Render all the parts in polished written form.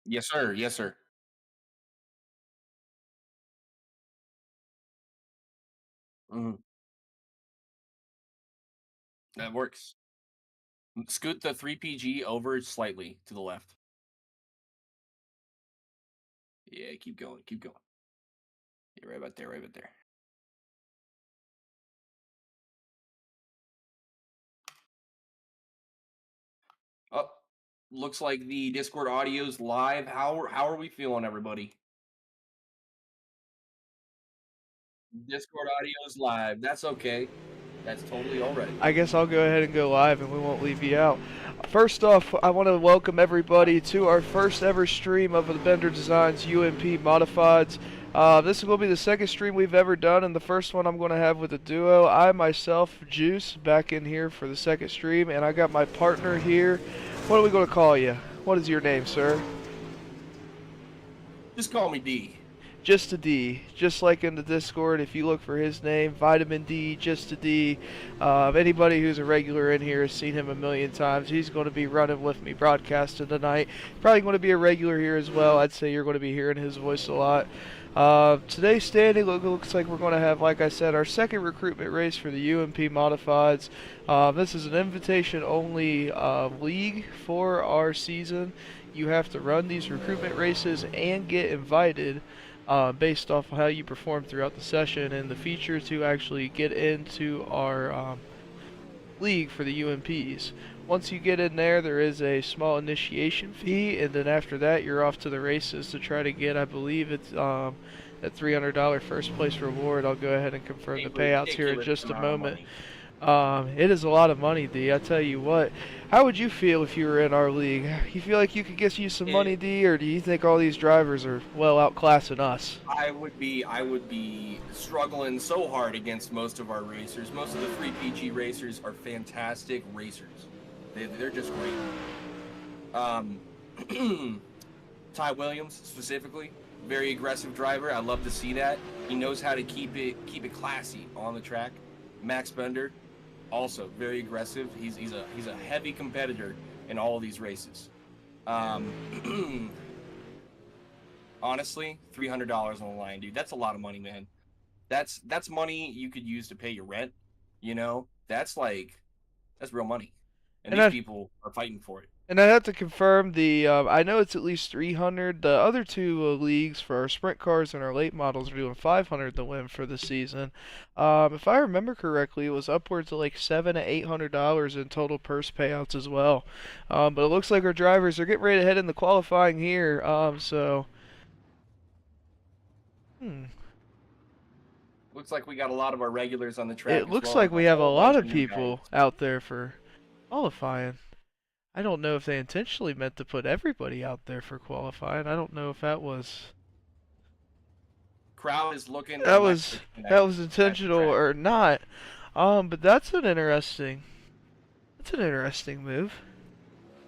Yes, sir. Yes, sir. Mhm. That works. Scoot the 3PG over slightly to the left. Yeah, keep going. Keep going. Yeah, right about there. Right about there. Oh, looks like the Discord audio's live. How are we feeling, everybody? Discord audio's live. That's okay. That's totally all right. I guess I'll go ahead and go live and we won't leave you out. First off, I want to welcome everybody to our first ever stream of the Bender Designs UMP Modifieds. This will be the second stream we've ever done, and the first one I'm going to have with a duo. I myself, Juice, back in here for the second stream, and I got my partner here. What are we going to call you? What is your name, sir? Just call me D. Just a D, just like in the Discord. If you look for his name, Vitamin D, just a D. Anybody who's a regular in here has seen him a million times. He's going to be running with me broadcasting tonight. Probably going to be a regular here as well. I'd say you're going to be hearing his voice a lot. Today's standing looks like we're going to have, like I said, our second recruitment race for the UMP Modifieds. This is an invitation-only league for our season. You have to run these recruitment races and get invited based off of how you perform throughout the session, and the feature to actually get into our league for the UMPs. Once you get in there, there is a small initiation fee, and then after that, you're off to the races to try to get, I believe it's that $300 first place reward. I'll go ahead and confirm A the payouts here in ridiculous just a amount of moment. money. It is a lot of money, D. I tell you what. How would you feel if you were in our league? You feel like you could get you some money, It, D, or do you think all these drivers are well outclassing us? I would be struggling so hard against most of our racers. Most of the 3PG racers are fantastic racers. They're just great. Um, Ty Williams specifically, very aggressive driver. I love to see that. He knows how to keep it classy on the track. Max Bender, also very aggressive. He's a heavy competitor in all of these races. Um, honestly, $300 on the line, dude. That's a lot of money, man. That's money you could use to pay your rent. That's real money, and And these I people are fighting for it. and I have to confirm the. I know it's at least 300. The other two leagues for our sprint cars and our late models are doing 500 to win for the season. If I remember correctly, it was upwards of like $700 to $800 in total purse payouts as well. But it looks like our drivers are getting ready to head in the qualifying here. Hmm. Looks like we got a lot of our regulars on the It track as looks well, and like we a have a whole lot bunch of of new guys. people out there for qualifying. I don't know if they intentionally meant to put everybody out there for qualifying. I don't know if Crowd is looking that was electric tonight at the intentional track. or not. But that's an interesting move.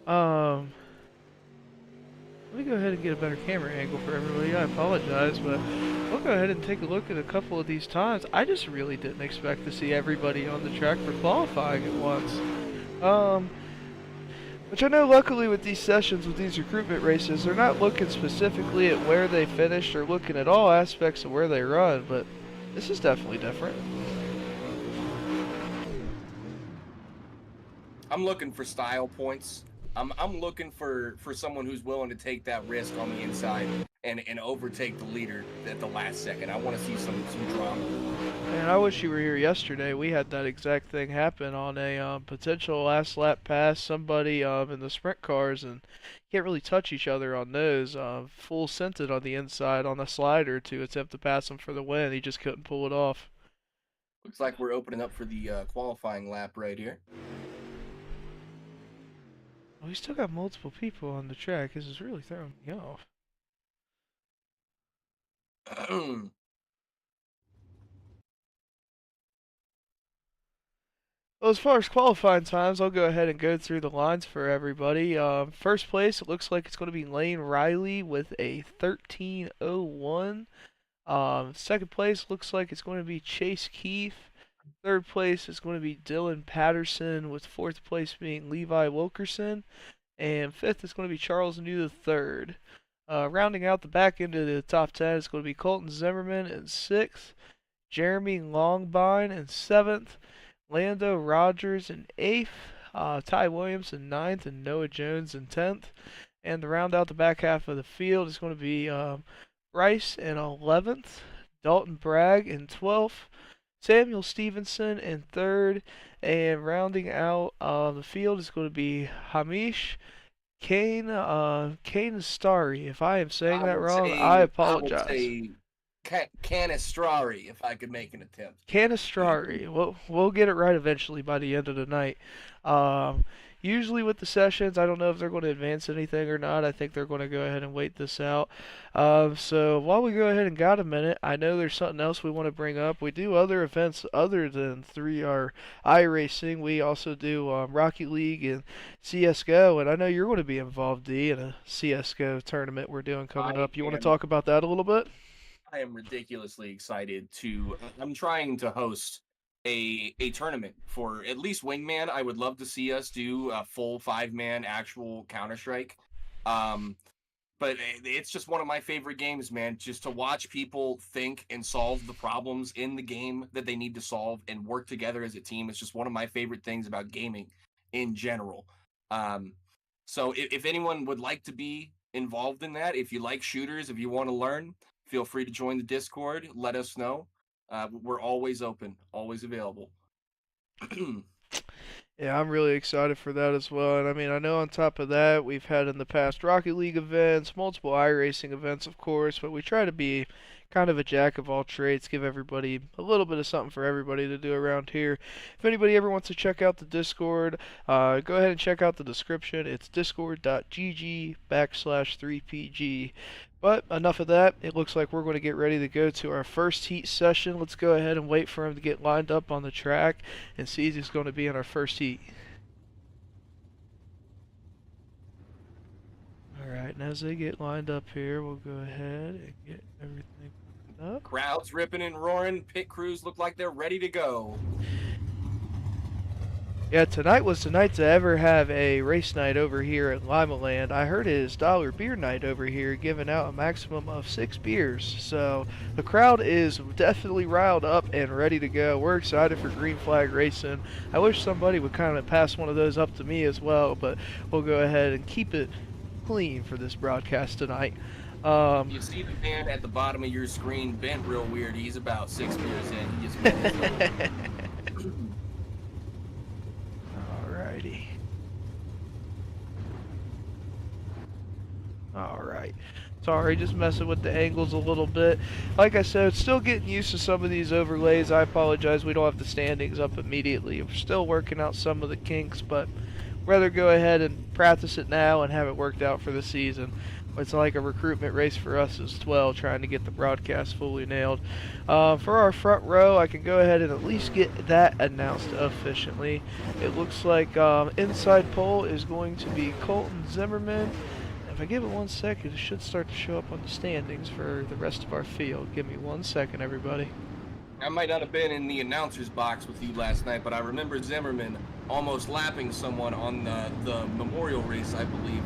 Um, Let me go ahead and get a better camera angle for everybody. I apologize, but we'll go ahead and take a look at a couple of these times. I just really didn't expect to see everybody on the track for qualifying at once. Um, Which I know luckily with these sessions, with these recruitment races, they're not looking specifically at where they finished or looking at all aspects of where they run, but this is definitely different. I'm looking for style points. I'm looking for someone who's willing to take that risk on the inside and overtake the leader at the last second. I want to see some drama. And I wish you were here yesterday. We had that exact thing happen on a potential last lap pass. Somebody in the sprint cars, and can't really touch each other on those. Full scented on the inside on the slider to attempt to pass him for the win. He just couldn't pull it off. Looks like we're opening up for the qualifying lap right here. Oh, we still got multiple people on the track. This is really throwing me off. Well, as far as qualifying times, I'll go ahead and go through the lines for everybody. First place, it looks like it's going to be Lane Riley with a 13:01. Second place looks like it's going to be Chase Keefe. Third place is going to be Dylan Patterson, with fourth place being Levi Wilkerson. And fifth is going to be Charles New the third. Rounding out the back end of the top 10 is going to be Colton Zimmerman in 6th, Jeremy Longbine in 7th, Lando Rogers in 8th, Ty Williams in 9th, and Noah Jones in 10th. And to round out the back half of the field is going to be Bryce in 11th, Dalton Bragg in 12th, Samuel Stevenson in 3rd, and rounding out the field is going to be Hamish Kane Starry. If I am saying that wrong, I apologize. I would say Canistrari, if I could make an attempt. Canistrari. We'll get it right eventually by the end of the night. Usually with the sessions, I don't know if they're going to advance anything or not. I think they're going to go ahead and wait this out. So while we go ahead and got a minute, I know there's something else we want to bring up. We do other events other than iRacing. We also do Rocket League and CSGO, and I know you're going to be involved, D, in a CSGO tournament we're doing coming up. You want to talk about that a little bit? I am ridiculously excited I'm trying to host a tournament for at least Wingman. I would love to see us do a full 5-man actual Counter-Strike. But it's just one of my favorite games, man. Just to watch people think and solve the problems in the game that they need to solve and work together as a team. It's just one of my favorite things about gaming in general. So if anyone would like to be involved in that, if you like shooters, if you want to learn, feel free to join the Discord. Let us know. We're always open, always available. Yeah, I'm really excited for that as well. And I mean, I know on top of that, we've had in the past Rocket League events, multiple iRacing events, of course, but we try to be kind of a jack of all trades, give everybody a little bit of something for everybody to do around here. If anybody ever wants to check out the Discord, go ahead and check out the description. It's discord.gg/3pg. But enough of that. It looks like we're going to get ready to go to our first heat session. Let's go ahead and wait for him to get lined up on the track and see who's going to be in our first heat. Alright, and as they get lined up here, we'll go ahead and get everything up. Crowd's ripping and roaring. Pit crews look like they're ready to go. Yeah, tonight was the night to ever have a race night over here at Limaland. I heard it is dollar beer night over here, giving out a maximum of 6 beers. So the crowd is definitely riled up and ready to go. We're excited for Green Flag Racing. I wish somebody would kind of pass one of those up to me as well, but we'll go ahead and keep it clean for this broadcast tonight. You see the man at the bottom of your screen bent real weird. He's about 6 beers in. He just Alright. Sorry, just messing with the angles a little bit. Like I said, still getting used to some of these overlays. I apologize, we don't have the standings up immediately. We're still working out some of the kinks, but rather go ahead and practice it now and have it worked out for the season. It's like a recruitment race for us as well, trying to get the broadcast fully nailed. For our front row, I can go ahead and at least get that announced efficiently. It looks like inside pole is going to be Colton Zimmerman. If I give it 1 second, it should start to show up on the standings for the rest of our field. Give me 1 second, everybody. I might not have been in the announcer's box with you last night, but I remember Zimmerman almost lapping someone on the memorial race, I believe.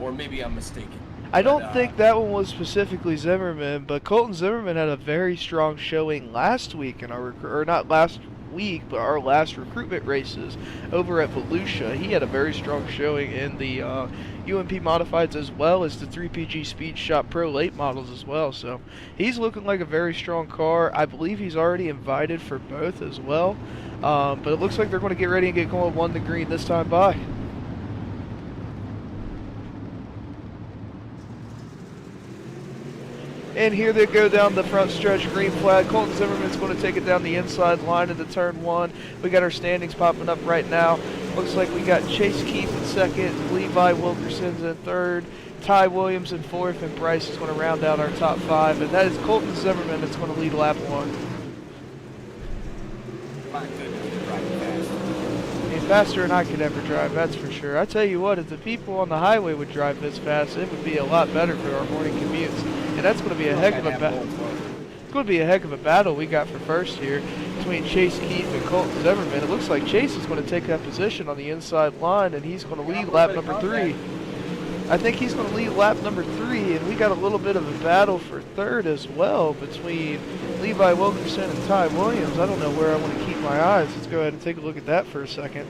Or maybe I'm mistaken. I don't think that one was specifically Zimmerman, but Colton Zimmerman had a very strong showing last week in our, or not last week, but our last recruitment races over at Volusia. He had a very strong showing in the UMP modifieds as well as the 3PG Speed Shop Pro late models as well. So he's looking like a very strong car. I believe he's already invited for both as well. But it looks like they're going to get ready and get going 1 to green this time by. And here they go down the front stretch, green flag. Colton Zimmerman's going to take it down the inside line into turn 1. We got our standings popping up right now. Looks like we got Chase Keith in second, Levi Wilkerson's in third, Ty Williams in fourth, and Bryce is going to round out our top 5. And that is Colton Zimmerman that's going to lead lap 1. My goodness, you're driving fast. I mean, faster than I could ever drive, that's for sure. I tell you what, if the people on the highway would drive this fast, it would be a lot better for our morning commutes. And that's going to be a heck of a battle. It's going to be a heck of a battle we got for first here between Chase Keith and Colton Zimmerman. It looks like Chase is going to take that position on the inside line, and he's going to lead lap number 3. I think he's going to lead lap number 3, and we got a little bit of a battle for third as well between Levi Wilkerson and Ty Williams. I don't know where I want to keep my eyes. Let's go ahead and take a look at that for a second.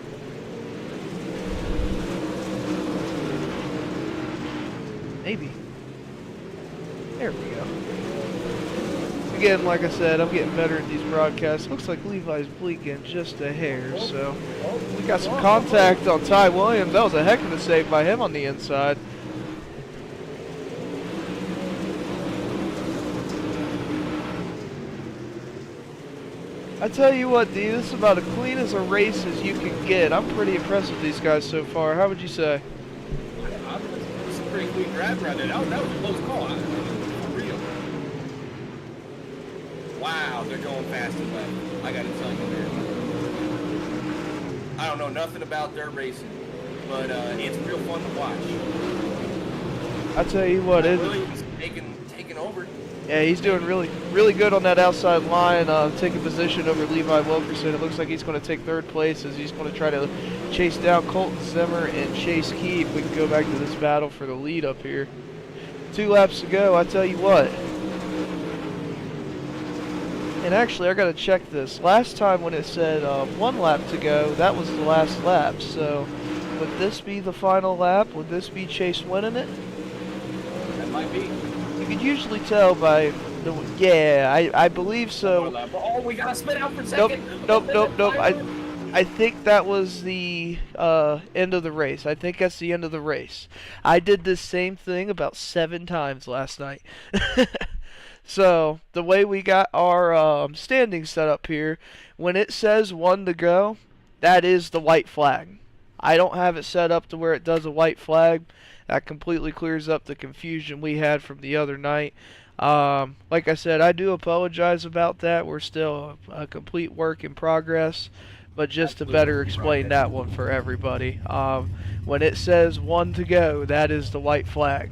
Maybe. There we go. Again, like I said, I'm getting better at these broadcasts. Looks like Levi's blinking just a hair, so we got some contact on Ty Williams. That was a heck of a save by him on the inside. I tell you what, D, this is about as clean as a race as you can get. I'm pretty impressed with these guys so far. How would you say? It's a pretty clean grab right there. That was a close call. For real. Wow, they're going fast and left. I gotta tell you, man. I don't know nothing about dirt racing, but it's real fun to watch. I tell you what, Williams taking over. Yeah, he's doing really good on that outside line, taking position over Levi Wilkerson. It looks like he's going to take third place as he's going to try to chase down Colton Zimmer and Chase Keep. We can go back to this battle for the lead up here. 2 laps to go, I tell you what. And actually, I got to check this. Last time when it said 1 lap to go, that was the last lap. So, would this be the final lap? Would this be Chase winning it? That might be. You could usually tell by the... Yeah, I believe so. Oh, we got to spin out for a second. Nope. I think that was the end of the race. I think that's the end of the race. I did this same thing about 7 times last night. So, the way we got our standings set up here, when it says 1 to go, that is the white flag. I don't have it set up to where it does a white flag. That completely clears up the confusion we had from the other night. Like I said, I do apologize about that. We're still a complete work in progress. But just to better explain that one for everybody, when it says 1 to go, that is the white flag.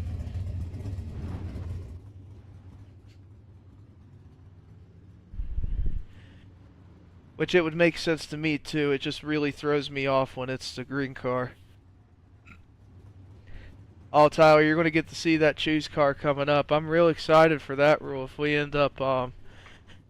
Which it would make sense to me too. It just really throws me off when it's the green car. Oh, Tyler, you're going to get to see that choose car coming up. I'm real excited for that rule if we end up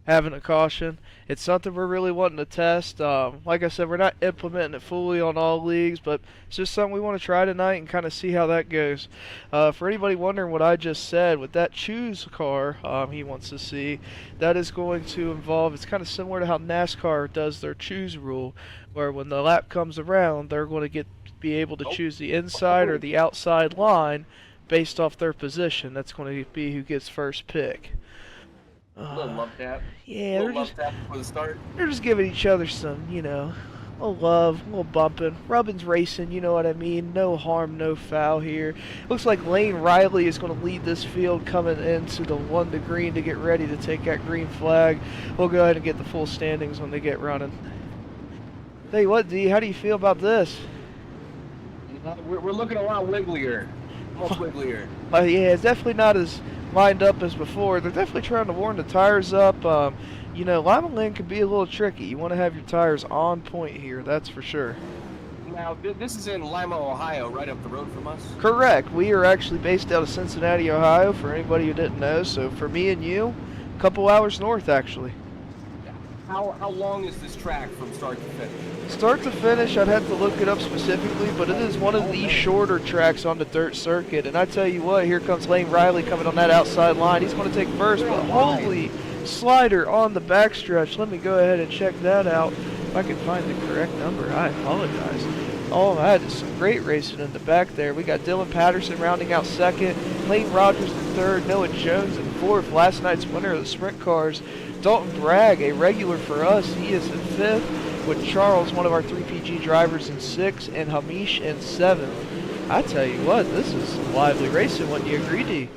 having a caution. It's something we're really wanting to test. Like I said, we're not implementing it fully on all leagues, but it's just something we want to try tonight and kind of see how that goes. For anybody wondering what I just said, with that choose car he wants to see, that is going to involve, it's kind of similar to how NASCAR does their choose rule, where when the lap comes around, they're going to be able to choose the inside or the outside line based off their position. That's going to be who gets first pick. A little love tap. Yeah, love tap for the start. They're just giving each other some, a little love, a little bumping. Rubbing's racing, you know what I mean? No harm, no foul here. Looks like Lane Riley is going to lead this field coming into the 1 to green to get ready to take that green flag. We'll go ahead and get the full standings when they get running. Tell you what, D, how do you feel about this? We're looking a lot wigglier. Much wigglier. Yeah, it's definitely not as lined up as before. They're definitely trying to warm the tires up. Lima Land can be a little tricky. You want to have your tires on point here, that's for sure. Now, this is in Lima, Ohio, right up the road from us? Correct. We are actually based out of Cincinnati, Ohio, for anybody who didn't know. So for me and you, a couple hours north, actually. How long is this track from start to finish? Start to finish, I'd have to look it up specifically, but it is one of the shorter tracks on the dirt circuit. And I tell you what, here comes Lane Riley coming on that outside line. He's going to take first, but holy slider on the backstretch. Let me go ahead and check that out. If I can find the correct number, I apologize. Oh, that is some great racing in the back there. We got Dylan Patterson rounding out second, Clayton Rogers in third, Noah Jones in fourth. Last night's winner of the sprint cars, Dalton Bragg, a regular for us. He is in fifth, with Charles, one of our 3PG drivers, in sixth, and Hamish in seventh. I tell you what, this is some lively racing. Wouldn't you agree, D?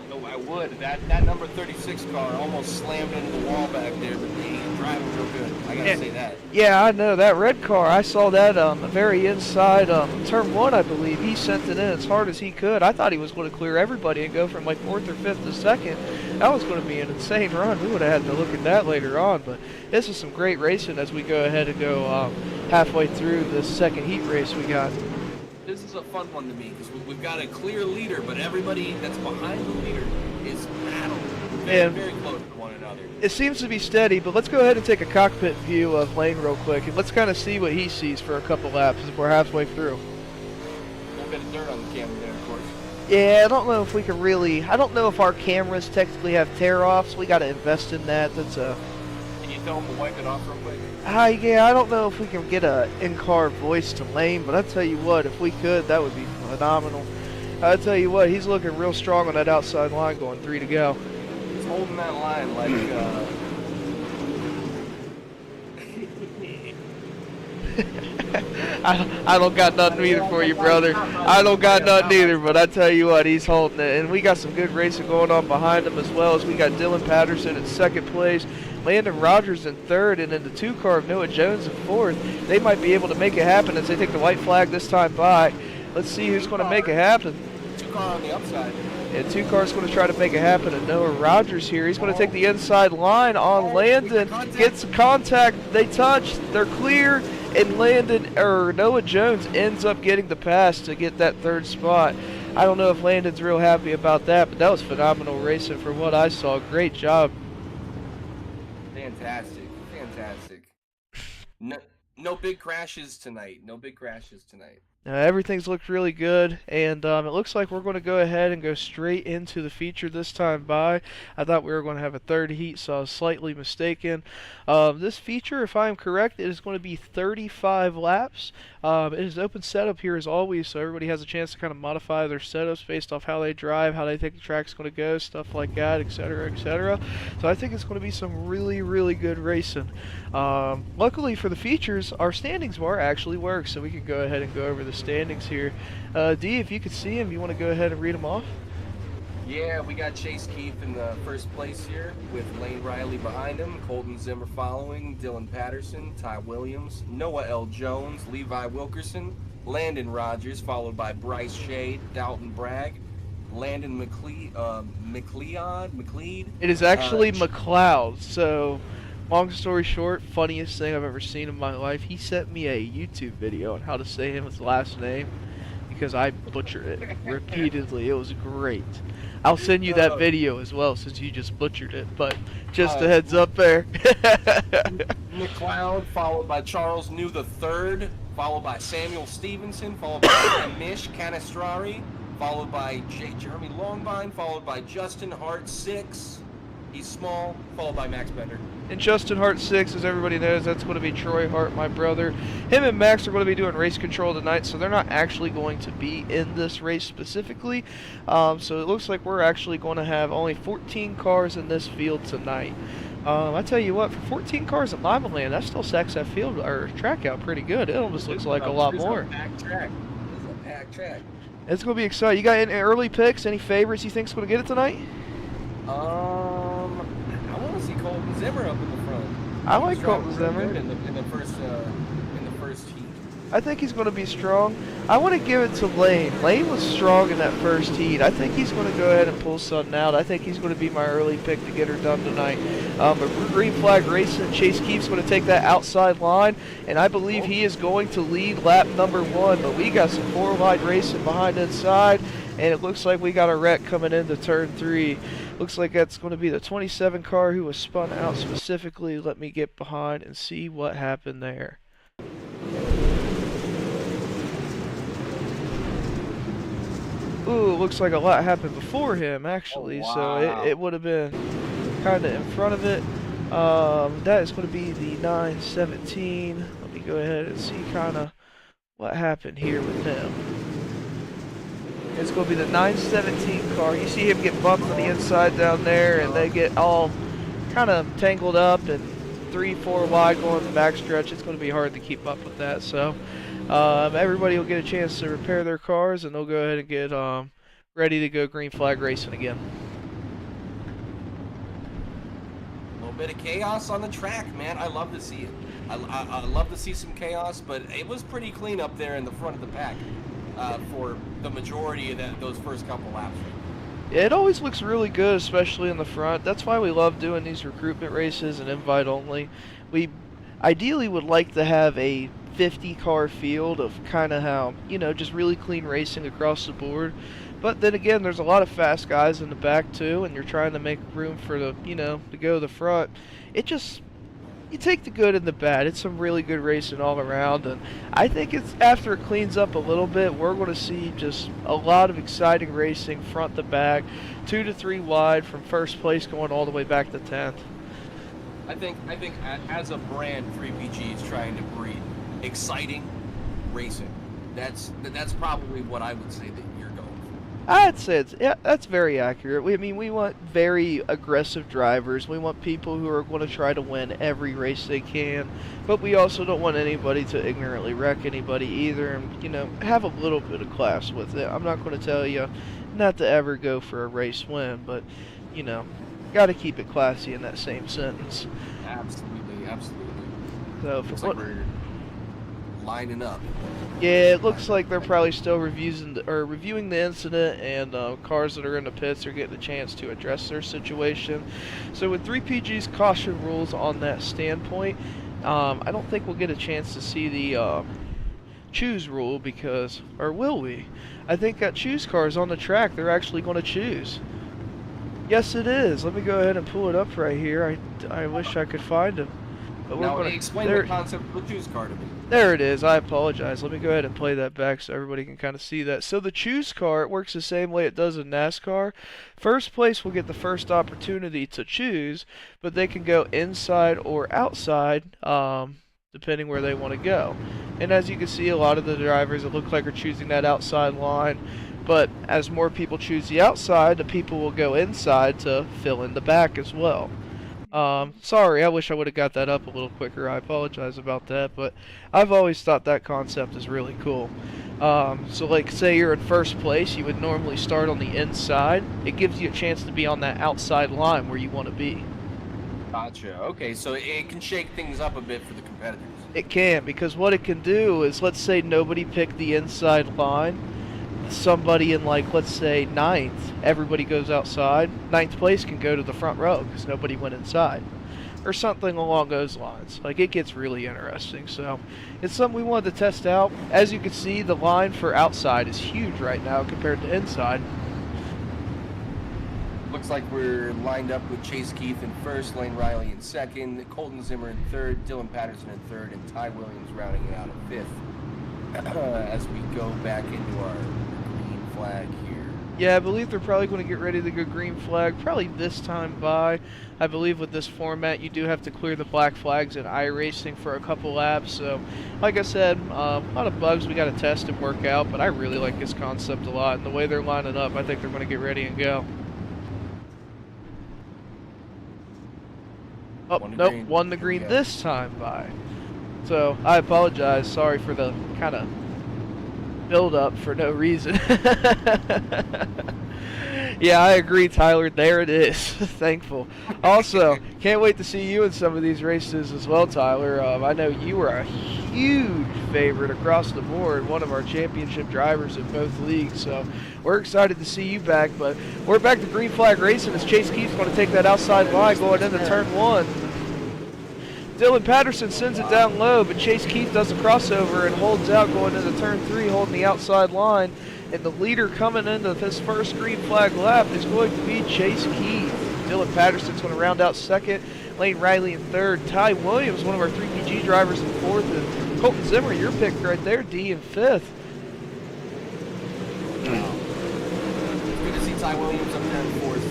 No, I would. That number 36 car almost slammed into the wall back there, but he's driving real good. I gotta say that. Yeah, I know. That red car, I saw that on the very inside, turn one, I believe. He sent it in as hard as he could. I thought he was going to clear everybody and go from like fourth or fifth to second. That was going to be an insane run. We would have had to look at that later on, but this is some great racing as we go ahead and go halfway through this second heat race we got. This is a fun one to me because we've got a clear leader, but everybody that's behind the leader is battled very close to one another. It seems to be steady, but let's go ahead and take a cockpit view of Lane real quick, and let's kind of see what he sees for a couple laps as we're halfway through. A little bit of dirt on the camera there, of course. Yeah, I don't know if we can really... I don't know if our cameras technically have tear-offs. We got to invest in that. That's a... Can you tell him to wipe it off real quick? Yeah, I don't know if we can get a in-car voice to Lane, but I tell you what, if we could, that would be phenomenal. I tell you what, he's looking real strong on that outside line going 3 to go. He's holding that line like, I don't got nothing either for you, brother. I don't got nothing either, but I tell you what, he's holding it. And we got some good racing going on behind him as well, as we got Dylan Patterson in second place, Landon Rogers in third, and in the 2-car of Noah Jones in fourth. They might be able to make it happen as they take the white flag this time by. Let's see who's going to make it happen. 2-car on the upside. Yeah, 2-car's going to try to make it happen, and Noah Rogers here. He's going to take the inside line on Landon. Gets contact. They touch. They're clear. And Noah Jones ends up getting the pass to get that 3rd spot. I don't know if Landon's real happy about that, but that was phenomenal racing for what I saw. Great job. Fantastic. No big crashes tonight. Everything's looked really good, and it looks like we're going to go ahead and go straight into the feature this time by. I thought we were going to have a 3rd heat, so I was slightly mistaken. This feature, if I'm correct, it is going to be 35 laps. It is open setup here as always, so everybody has a chance to kind of modify their setups based off how they drive, how they think the track's going to go, stuff like that, etc., etc. So I think it's going to be some really, really good racing. Luckily for the features, our standings bar actually works, so we can go ahead and go over the standings here. D, if you could see him, you want to go ahead and read them off? Yeah, we got Chase Keefe in the first place here with Lane Riley behind him, Colton Zimmer following, Dylan Patterson, Ty Williams, Noah L. Jones, Levi Wilkerson, Landon Rogers, followed by Bryce Shade, Dalton Bragg, Landon McLeod. It is actually McLeod, so long story short, funniest thing I've ever seen in my life, he sent me a YouTube video on how to say his last name because I butchered it repeatedly. It was great. I'll send you that video as well since you just butchered it, but just a heads up there. McLeod, followed by Charles New III, followed by Samuel Stevenson, followed by Amish Canistrari, followed by Jeremy Longvine, followed by Justin Hart 6. He's small, followed by Max Bender. And Justin Hart 6, as everybody knows, that's going to be Troy Hart, my brother. Him and Max are going to be doing race control tonight, so they're not actually going to be in this race specifically. So it looks like we're actually going to have only 14 cars in this field tonight. I tell you what, for 14 cars at Lima Land, that still stacks that field or track out pretty good. It almost looks like a lot more. This is a packed track. It's going to be exciting. You got any early picks? Any favorites you think's going to get it tonight? I want to see Colton Zimmer up in the front. I like Colton Zimmer in the first heat. I think he's going to be strong. I want to give it to Lane. Lane was strong in that first heat. I think he's going to go ahead and pull something out. I think he's going to be my early pick to get her done tonight. But green flag racing, Chase Keefe's going to take that outside line, and I believe he is going to lead lap number 1. But we got some 4-wide racing behind inside, and it looks like we got a wreck coming into turn 3. Looks like that's going to be the 27 car who was spun out specifically. Let me get behind and see what happened there. Ooh, looks like a lot happened before him, actually. Oh, wow. So it would have been kind of in front of it. That is going to be the 917. Let me go ahead and see kind of what happened here with him. It's going to be the 917 car. You see him get bumped on the inside down there, and they get all kind of tangled up and 3-4 wide going the backstretch. It's going to be hard to keep up with that. So everybody will get a chance to repair their cars, and they'll go ahead and get ready to go green flag racing again. A little bit of chaos on the track, man. I love to see it. I love to see some chaos, but it was pretty clean up there in the front of the pack. For the majority of those first couple laps. Yeah, it always looks really good, especially in the front. That's why we love doing these recruitment races and invite only. We ideally would like to have a 50 car field of kind of how, just really clean racing across the board. But then again, there's a lot of fast guys in the back too, and you're trying to make room for the, to go to the front. You take the good and the bad. It's some really good racing all around, and I think it's after it cleans up a little bit, we're going to see just a lot of exciting racing front to back, 2 to 3 wide from first place going all the way back to 10th. I think as a brand, 3PG is trying to breed exciting racing. That's probably what I would say that you're going for. I'd say that's very accurate. We want very aggressive drivers. We want people who are going to try to win every race they can, but we also don't want anybody to ignorantly wreck anybody either, and have a little bit of class with it. I'm not going to tell you not to ever go for a race win, but got to keep it classy in that same sentence. Absolutely. So looks like we're lining up. Yeah, it looks like they're probably still reviewing the incident, and cars that are in the pits are getting a chance to address their situation. So with 3PG's caution rules on that standpoint, I don't think we'll get a chance to see the choose rule or will we? I think that choose cars on the track, they're actually going to choose. Yes, it is. Let me go ahead and pull it up right here. I wish I could find them. But now, explain the concept of the choose car to me. There it is. I apologize. Let me go ahead and play that back so everybody can kind of see that. So the choose car, it works the same way it does in NASCAR. First place will get the first opportunity to choose, but they can go inside or outside, depending where they want to go. And as you can see, a lot of the drivers, it looks like, are choosing that outside line. But as more people choose the outside, the people will go inside to fill in the back as well. Sorry, I wish I would have got that up a little quicker. I apologize about that, but I've always thought that concept is really cool. So like, say you're in first place, you would normally start on the inside. It gives you a chance to be on that outside line where you want to be. Gotcha. Okay, so it can shake things up a bit for the competitors. It can, because what it can do is, let's say nobody picked the inside line. Somebody in, like, let's say 9th, everybody goes outside. 9th place can go to the front row because nobody went inside, or something along those lines. Like, it gets really interesting. So it's something we wanted to test out. As you can see, the line for outside is huge right now compared to inside. Looks like we're lined up with Chase Keith in first, Lane Riley in second, Colton Zimmer in third, Dylan Patterson in third, and Ty Williams rounding it out in fifth. As we go back into our green flag here. Yeah, I believe they're probably going to get ready to go green flag probably this time by. I believe with this format you do have to clear the black flags in iRacing for a couple laps. So like I said, a lot of bugs we got to test and work out, but I really like this concept a lot, and the way they're lining up, I think they're going to get ready and go. Oh, nope, won the green this time by. So I apologize. Sorry for the kind of build up for no reason. Yeah, I agree, Tyler. There it is. Thankful. Also, can't wait to see you in some of these races as well, Tyler. I know you were a huge favorite across the board, one of our championship drivers in both leagues. So we're excited to see you back. But we're back to green flag racing as Chase Keith's going to take that outside line going into turn 1. Dylan Patterson sends it down low, but Chase Keith does a crossover and holds out going into turn 3, holding the outside line. And the leader coming into this first green flag lap is going to be Chase Keith. Dylan Patterson's going to round out second, Lane Riley in third, Ty Williams, one of our 3PG drivers, in fourth, and Colton Zimmer, your pick right there, D, in fifth. Wow. Good to see Ty Williams up there in fourth.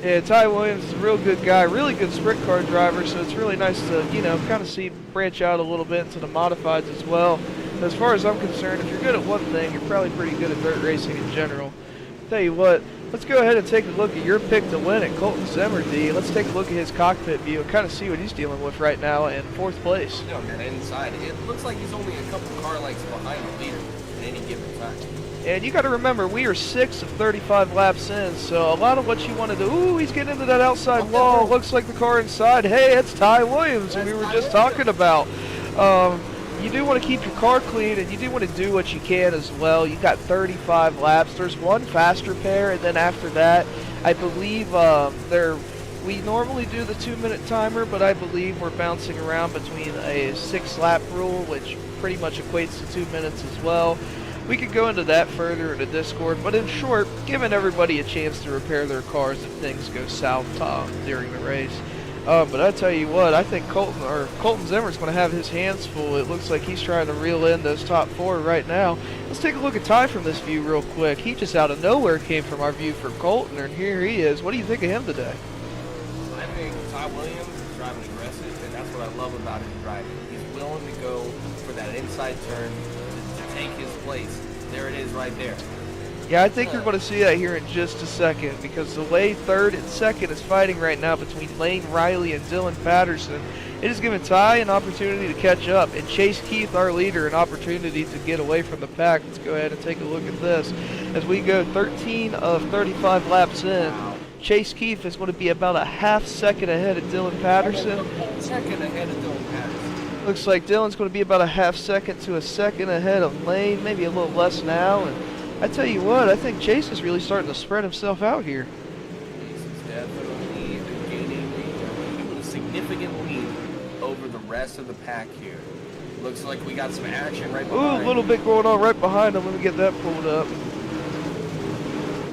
Yeah, Ty Williams is a real good guy, really good sprint car driver, so it's really nice to, kind of see branch out a little bit into the modifieds as well. As far as I'm concerned, if you're good at one thing, you're probably pretty good at dirt racing in general. Tell you what, let's go ahead and take a look at your pick to win it, Colton Zimmer, D. Let's take a look at his cockpit view and kind of see what he's dealing with right now in fourth place. On that inside, it looks like he's only a couple car lengths behind the leader at any given time. And you got to remember, we are 6 of 35 laps in, so a lot of what you want to do, ooh, he's getting into that outside wall, looks like the car inside. Hey, it's Ty Williams, who we were just talking about. You do want to keep your car clean, and you do want to do what you can as well. You got 35 laps. There's one faster pair, and then after that, I believe they're We normally do the 2-minute timer, but I believe we're bouncing around between a 6-lap rule, which pretty much equates to 2 minutes as well. We could go into that further in the Discord, but in short, giving everybody a chance to repair their cars if things go south during the race. But I tell you what, I think Colton Zimmer's going to have his hands full. It looks like he's trying to reel in those top 4 right now. Let's take a look at Ty from this view real quick. He just out of nowhere came from our view for Colton, and here he is. What do you think of him today? I think Ty Williams is driving aggressive, and that's what I love about his driving. He's willing to go for that inside turn to take his place. There it is right there. Yeah, I think you're going to see that here in just a second, because the way third and second is fighting right now between Lane Riley and Dylan Patterson. It has given Ty an opportunity to catch up, and Chase Keith, our leader, an opportunity to get away from the pack. Let's go ahead and take a look at this. As we go 13 of 35 laps in, Chase Keith is going to be about a half second ahead of Dylan Patterson. Second ahead of Dylan Patterson. Looks like Dylan's going to be about a half second to a second ahead of Lane, maybe a little less now. And I tell you what, I think Chase is really starting to spread himself out here. Chase is definitely gaining a significant lead over the rest of the pack here. Looks like we got some action right behind. Ooh, a little bit going on right behind him. Let me get that pulled up.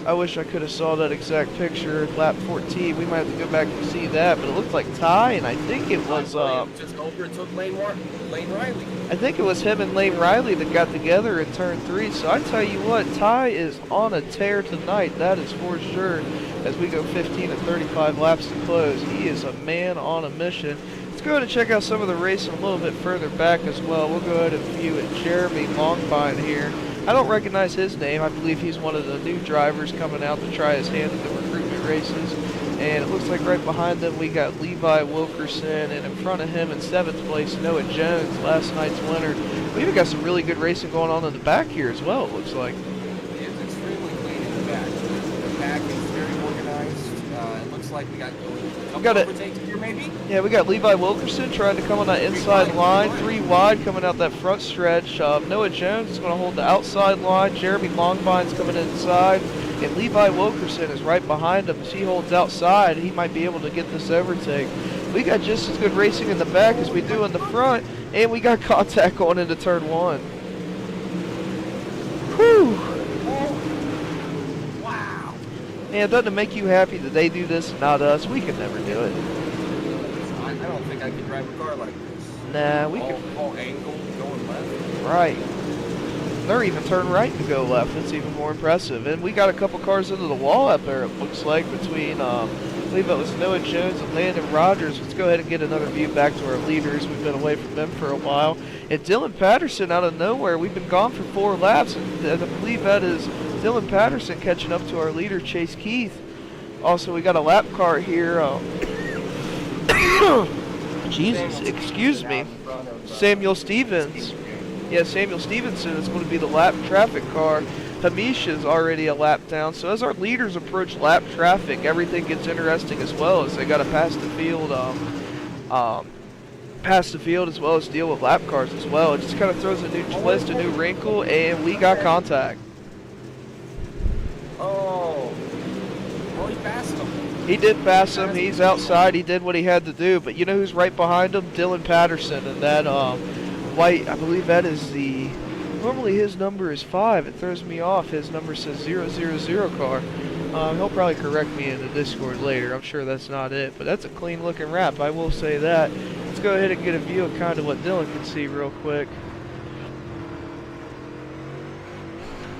I wish I could have saw that exact picture. Lap 14. We might have to go back and see that, but it looked like Ty, and I think it was just overtook Lane Riley. I think it was him and Lane Riley that got together in turn 3. So I tell you what, Ty is on a tear tonight. That is for sure. As we go 15 and 35 laps to close, he is a man on a mission. Let's go ahead and check out some of the racing a little bit further back as well. We'll go ahead and view it. Jeremy Longbine here. I don't recognize his name. I believe he's one of the new drivers coming out to try his hand at the recruitment races. And it looks like right behind them we got Levi Wilkerson, and in front of him in 7th place, Noah Jones, last night's winner. We even got some really good racing going on in the back here as well, it looks like. It's extremely clean in the back. The back is very organized. It looks like we got overtakes here maybe? Yeah, we got Levi Wilkerson trying to come on that inside line, 3 wide coming out that front stretch. Noah Jones is going to hold the outside line. Jeremy Longbine's coming inside. And Levi Wilkerson is right behind him as he holds outside. He might be able to get this overtake. We got just as good racing in the back as we do in the front, and we got contact going into turn 1. Whew! Wow! Man, doesn't it make you happy that they do this and not us? We could never do it. I don't think I could drive a car like this. Nah, we could. All angle, going left. Right. They're even turn right to go left. It's even more impressive. And we got a couple cars into the wall up there, it looks like, between, I believe it was Noah Jones and Landon Rogers. Let's go ahead and get another view back to our leaders. We've been away from them for a while. And Dylan Patterson out of nowhere. We've been gone for 4 laps, and I believe that is Dylan Patterson catching up to our leader, Chase Keith. Also, we got a lap car here. Jesus, excuse me. Samuel Stevens. Yeah, Samuel Stevenson is going to be the lap traffic car. Hamish is already a lap down. So as our leaders approach lap traffic, everything gets interesting as well, as they got to pass the field, as well as deal with lap cars as well. It just kind of throws a new twist, a new wrinkle, and we got contact. Oh, well, he passed him. He did pass him. He's outside. He did what he had to do. But you know who's right behind him? Dylan Patterson, and that white, I believe that is the, normally his number is 5. It throws me off. His number says 000 car. He'll probably correct me in the Discord later. I'm sure that's not it, but that's a clean looking wrap, I will say that. Let's go ahead and get a view of kind of what Dylan can see real quick.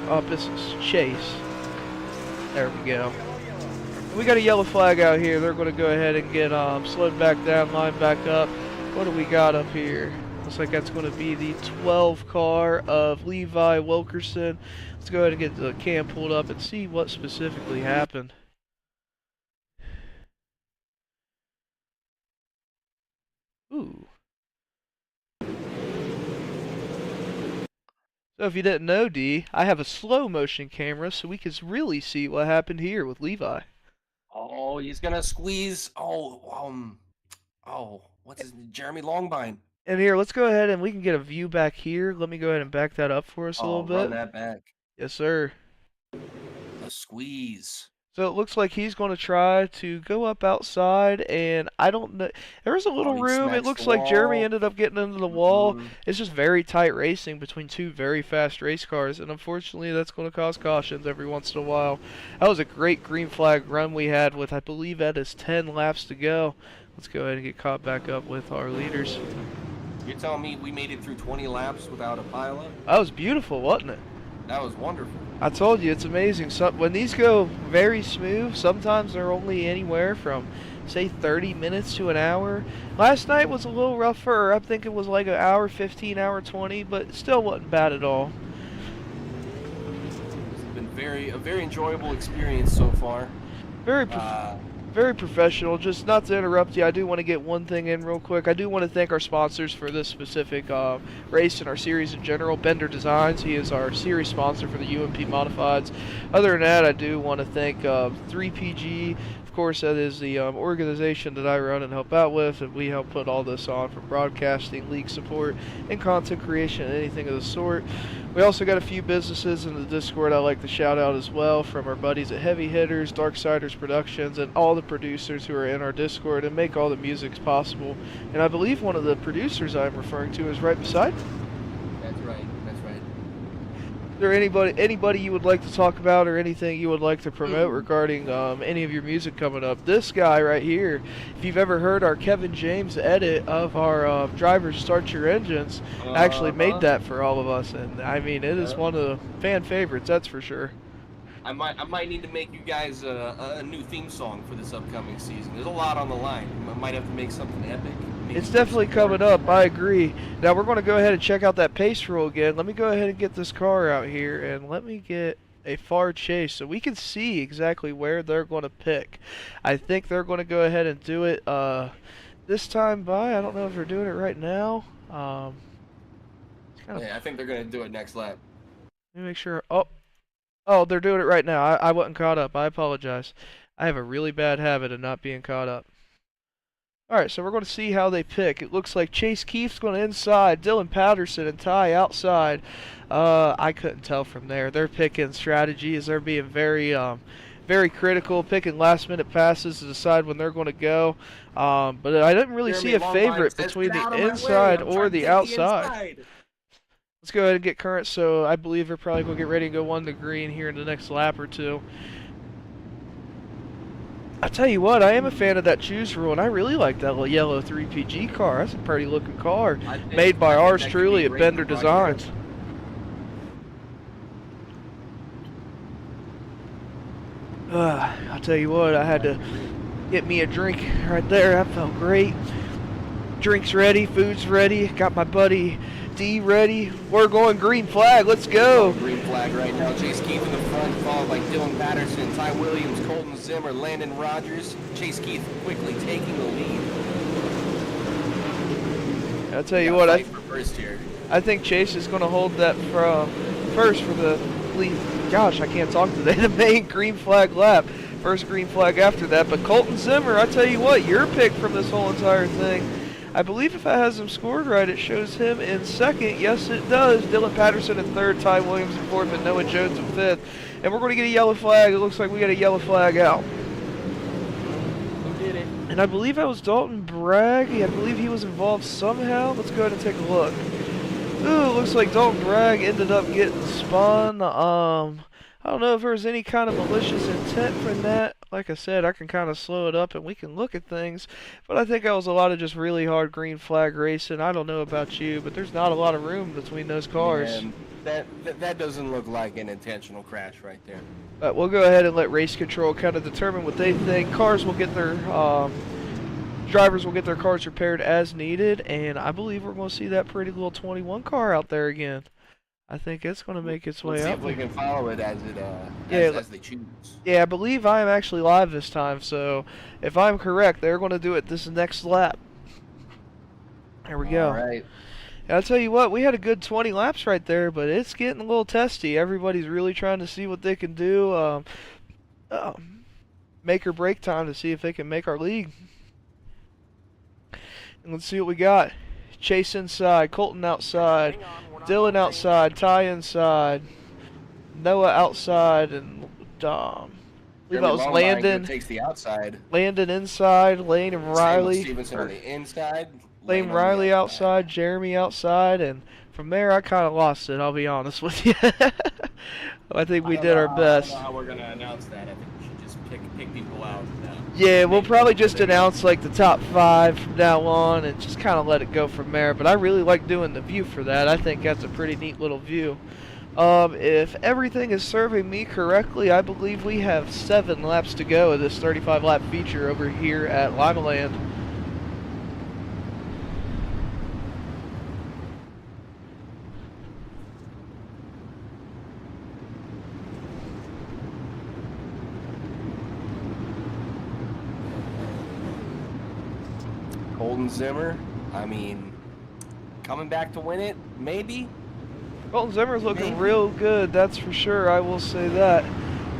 Oh, this is Chase. There we go. We got a yellow flag out here. They're going to go ahead and get slowed back down, line back up. What do we got up here? Looks like that's going to be the 12 car of Levi Wilkerson. Let's go ahead and get the cam pulled up and see what specifically happened. Ooh. So if you didn't know, D, I have a slow motion camera so we can really see what happened here with Levi. Oh, he's going to squeeze. What's his name? Jeremy Longbine. And here, let's go ahead and we can get a view back here. Let me go ahead and back that up for us a little bit. Run that back. Yes, sir. A squeeze. So it looks like he's going to try to go up outside, and I don't know. There was a Oh, little he room. It smacks the looks like Jeremy wall. ended up getting into the wall. Hmm. It's just very tight racing between two very fast race cars, and unfortunately, that's going to cause cautions every once in a while. That was a great green flag run we had with, I believe, that is 10 laps to go. Let's go ahead and get caught back up with our leaders. You're telling me we made it through 20 laps without a pileup? That was beautiful, wasn't it? That was wonderful. I told you, it's amazing. So, when these go very smooth, sometimes they're only anywhere from, say, 30 minutes to an hour. Last night was a little rougher. I think it was like an hour 15, hour 20, but it still wasn't bad at all. It's been a very enjoyable experience so far. Very professional. Just not to interrupt you, I do want to get one thing in real quick. I do want to thank our sponsors for this specific race and our series in general. Bender Designs, he is our series sponsor for the UMP Modifieds. Other than that, I do want to thank 3PG. Of course, that is the organization that I run and help out with, and we help put all this on from broadcasting, league support, and content creation, and anything of the sort. We also got a few businesses in the Discord I like to shout out as well, from our buddies at Heavy Hitters, Darksiders Productions, and all the producers who are in our Discord and make all the music possible. And I believe one of the producers I'm referring to is right beside me. That's right. That's right. Is there anybody you would like to talk about or anything you would like to promote regarding any of your music coming up? This guy right here, if you've ever heard our Kevin James edit of our Drivers Start Your Engines, actually made that for all of us, and I mean it is one of the fan favorites, that's for sure. I might need to make you guys a new theme song for this upcoming season. There's a lot on the line. I might have to make something epic. It's definitely coming up, I agree. Now we're going to go ahead and check out that pace rule again. Let me go ahead and get this car out here, and let me get a far chase so we can see exactly where they're going to pick. I think they're going to go ahead and do it this time by. I don't know if they're doing it right now. Yeah, I think they're going to do it next lap. Let me make sure. Oh, they're doing it right now. I wasn't caught up. I apologize. I have a really bad habit of not being caught up. Alright, so we're going to see how they pick. It looks like Chase Keefe's going inside, Dylan Patterson and Ty outside. I couldn't tell from there. They're picking strategies. They're being very critical, picking last-minute passes to decide when they're going to go. But I didn't really see a favorite between the inside or the outside. Let's go ahead and get current. So I believe they're probably going to get ready and go one to green here in the next lap or two. I tell you what, I am a fan of that choose rule, and I really like that little yellow 3PG car. That's a pretty looking car, made by ours truly at Bender Designs. I'll tell you what, I had to get me a drink right there. That felt great. Drinks ready, food's ready. Got my buddy D ready. We're going green flag. Let's go. Green flag right now. Chase Keefe in the front, followed by Dylan Patterson, Ty Williams, Colton Zimmer, Landon Rogers. Chase Keefe quickly taking the lead. I'll tell you what, I think Chase is going to hold that first for the lead. Gosh, I can't talk today. The main green flag lap. First green flag after that. But Colton Zimmer, I tell you what, your pick from this whole entire thing. I believe if it has him scored right, it shows him in second. Yes, it does. Dylan Patterson in third, Ty Williams in fourth, and Noah Jones in fifth. And we're going to get a yellow flag. It looks like we got a yellow flag out. Who did it? And I believe that was Dalton Bragg. I believe he was involved somehow. Let's go ahead and take a look. Ooh, looks like Dalton Bragg ended up getting spun. I don't know if there was any kind of malicious intent from that. Like I said, I can kind of slow it up and we can look at things. But I think that was a lot of just really hard green flag racing. I don't know about you, but there's not a lot of room between those cars. And that doesn't look like an intentional crash right there. But we'll go ahead and let race control kind of determine what they think. Cars will get their drivers will get their cars repaired as needed, and I believe we're going to see that pretty little 21 car out there again. I think it's going to make its way See up. if we can follow it as they choose. Yeah, I believe I'm actually live this time, so if I'm correct, they're going to do it this next lap. There we go. All right. I'll tell you what, we had a good 20 laps right there, but it's getting a little testy. Everybody's really trying to see what they can do. Make or break time to see if they can make our league. And let's see what we got. Chase inside, Colton outside, Dylan outside, Ty inside, Noah outside, and believe that was Landon. Takes the outside. Landon inside, Lane and Riley. Stevenson on the inside. Lane Riley outside, Jeremy outside, and from there I kind of lost it, I'll be honest with you. I think we did our best. I don't know how we're going to announce that. I think we should just pick people out. Yeah, we'll probably just announce like the top 5 from now on and just kind of let it go from there. But I really like doing the view for that. I think that's a pretty neat little view. If everything is serving me correctly, I believe we have 7 laps to go of this 35 lap feature over here at Lima Land. Colton Zimmer, I mean, coming back to win it, maybe? Colton Zimmer is looking real good, that's for sure, I will say that.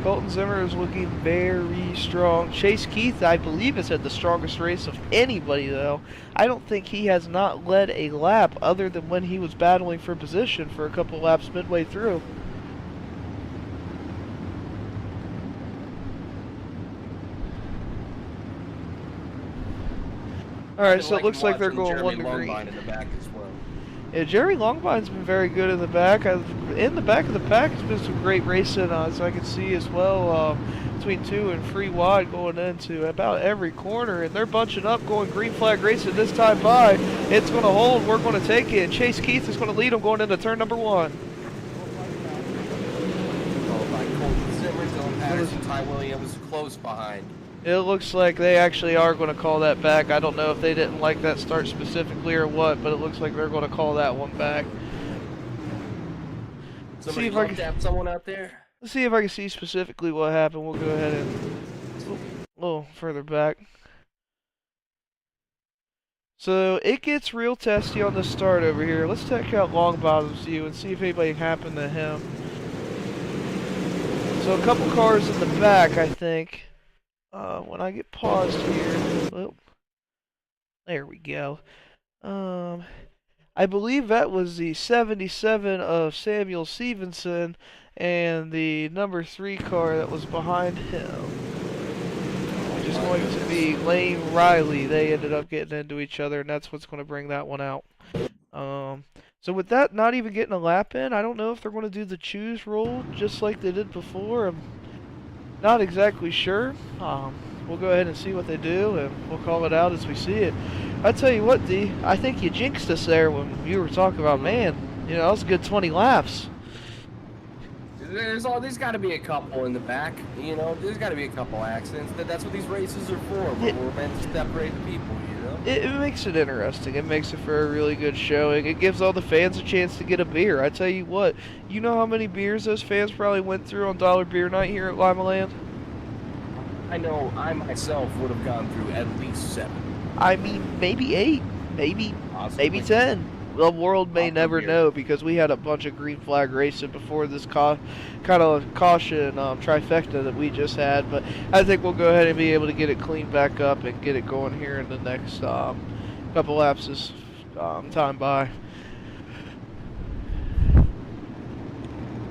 Colton Zimmer is looking very strong. Chase Keith, I believe, has had the strongest race of anybody, though. I don't think he has not led a lap other than when he was battling for position for a couple laps midway through. Alright, so it looks like they're going 1 to green. In the back as well. Yeah, Jerry Longbine's been very good in the back. In the back of the pack, has been some great racing, as I can see as well, between 2 and 3 wide going into about every corner. And they're bunching up, going green flag racing this time by. It's going to hold. We're going to take it. Chase Keith is going to lead them going into turn number 1. Followed by Colton Zimmer, Dylan Patterson, Ty Williams close behind. It looks like they actually are going to call that back. I don't know if they didn't like that start specifically or what, but it looks like they're going to call that one back. Somebody see if I can tap someone out there. Let's see if I can see specifically what happened. We'll go ahead and a little further back. So it gets real testy on the start over here. Let's check out Longbottom's view and see if anything happened to him. So a couple cars in the back, I think. When I get paused here, oh, there we go. I believe that was the 77 of Samuel Stevenson and the number 3 car that was behind him, which is going to be Lane Riley. They ended up getting into each other, and that's what's going to bring that one out. So with that not even getting a lap in, I don't know if they're going to do the choose roll just like they did before. I'm not exactly sure. We'll go ahead and see what they do, and we'll call it out as we see it. I tell you what, D, I think you jinxed us there when you were talking about, man, you know, that was a good 20 laps. There's got to be a couple in the back, you know. There's got to be a couple accidents. That's what these races are for. We're meant to separate the people, you know. It makes it interesting. It makes it for a really good showing. It gives all the fans a chance to get a beer. I tell you what, you know how many beers those fans probably went through on Dollar Beer Night here at Lima Land? I know I myself would have gone through at least 7. I mean, maybe 8, maybe 10. The world may never know, because we had a bunch of green flag racing before this kind of caution trifecta that we just had. But I think we'll go ahead and be able to get it cleaned back up and get it going here in the next couple laps as time by.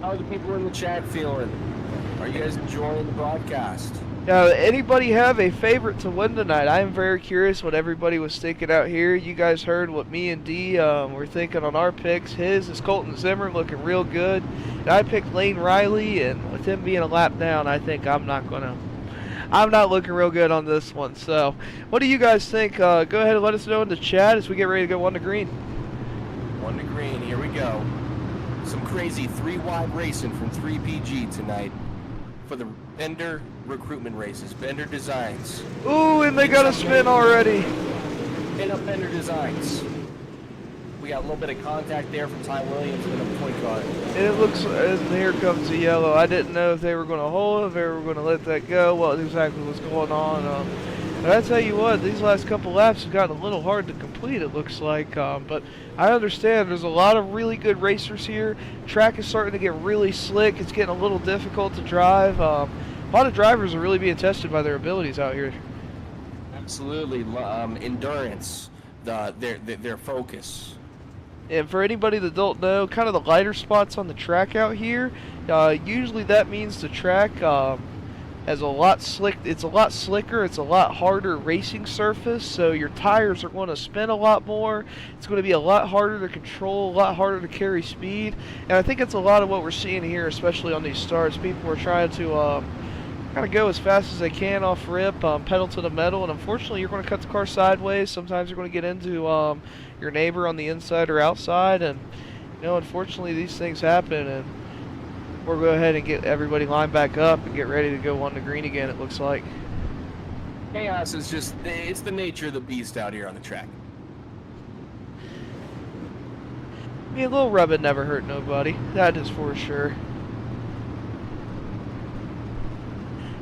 How are the people in the chat feeling? Are you guys enjoying the broadcast? Now, anybody have a favorite to win tonight? I am very curious what everybody was thinking out here. You guys heard what me and D were thinking on our picks. His is Colton Zimmer, looking real good. And I picked Lane Riley, and with him being a lap down, I think I'm not looking real good on this one. So, what do you guys think? Go ahead and let us know in the chat as we get ready to go 1 to green. 1 to green, here we go. Some crazy 3-wide racing from 3PG tonight for the Bender Recruitment races, Bender Designs. Ooh, and they got a spin already. Pin up Bender Designs. We got a little bit of contact there from Ty Williams in a point car. And it looks, and here comes the yellow. I didn't know if they were going to hold it, if they were going to let that go, what exactly was going on. But I tell you what, these last couple laps have gotten a little hard to complete, it looks like. But I understand there's a lot of really good racers here. Track is starting to get really slick. It's getting a little difficult to drive. A lot of drivers are really being tested by their abilities out here. Absolutely. Endurance, their focus. And for anybody that don't know, kind of the lighter spots on the track out here, usually that means the track has a lot slick. It's a lot slicker. It's a lot harder racing surface, so your tires are going to spin a lot more. It's going to be a lot harder to control, a lot harder to carry speed, and I think it's a lot of what we're seeing here, especially on these starts. People are trying to kind of go as fast as they can off rip, pedal to the metal, and unfortunately you're going to cut the car sideways. Sometimes you're going to get into your neighbor on the inside or outside, and unfortunately these things happen, and we'll go ahead and get everybody lined back up and get ready to go on the green again, it looks like. Chaos is just, it's the nature of the beast out here on the track. I mean, a little rubbing never hurt nobody, that is for sure.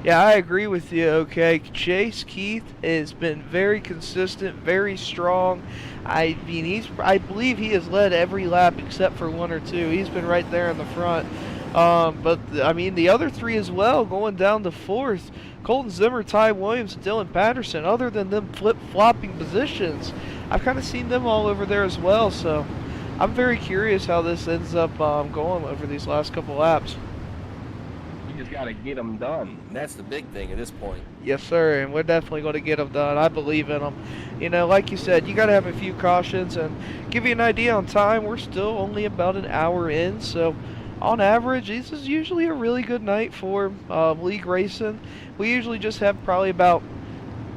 Yeah, I agree with you, okay. Chase Keith has been very consistent, very strong. I mean, I believe he has led every lap except for one or two. He's been right there in the front. But, I mean, the other three as well, going down to fourth. Colton Zimmer, Ty Williams, and Dylan Patterson, other than them flip-flopping positions, I've kind of seen them all over there as well. So I'm very curious how this ends up going over these last couple laps. Just got to get them done. That's the big thing at this point. Yes, sir, and we're definitely going to get them done. I believe in them. Like you said, you got to have a few cautions, and give you an idea on time, we're still only about an hour in, so on average, this is usually a really good night for league racing. We usually just have probably about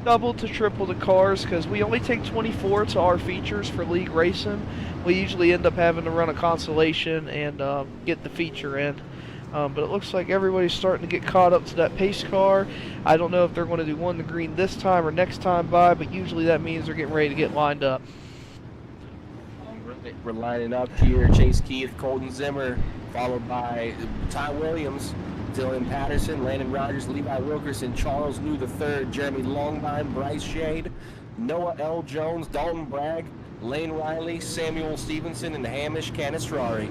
double to triple the cars because we only take 24 to our features for league racing. We usually end up having to run a consolation and get the feature in. But it looks like everybody's starting to get caught up to that pace car. I don't know if they're going to do one to green this time or next time by, but usually that means they're getting ready to get lined up. We're lining up here. Chase Keith, Colton Zimmer, followed by Ty Williams, Dylan Patterson, Landon Rogers, Levi Wilkerson, Charles New III, Jeremy Longline, Bryce Shade, Noah L. Jones, Dalton Bragg, Lane Riley, Samuel Stevenson, and Hamish Canistrari.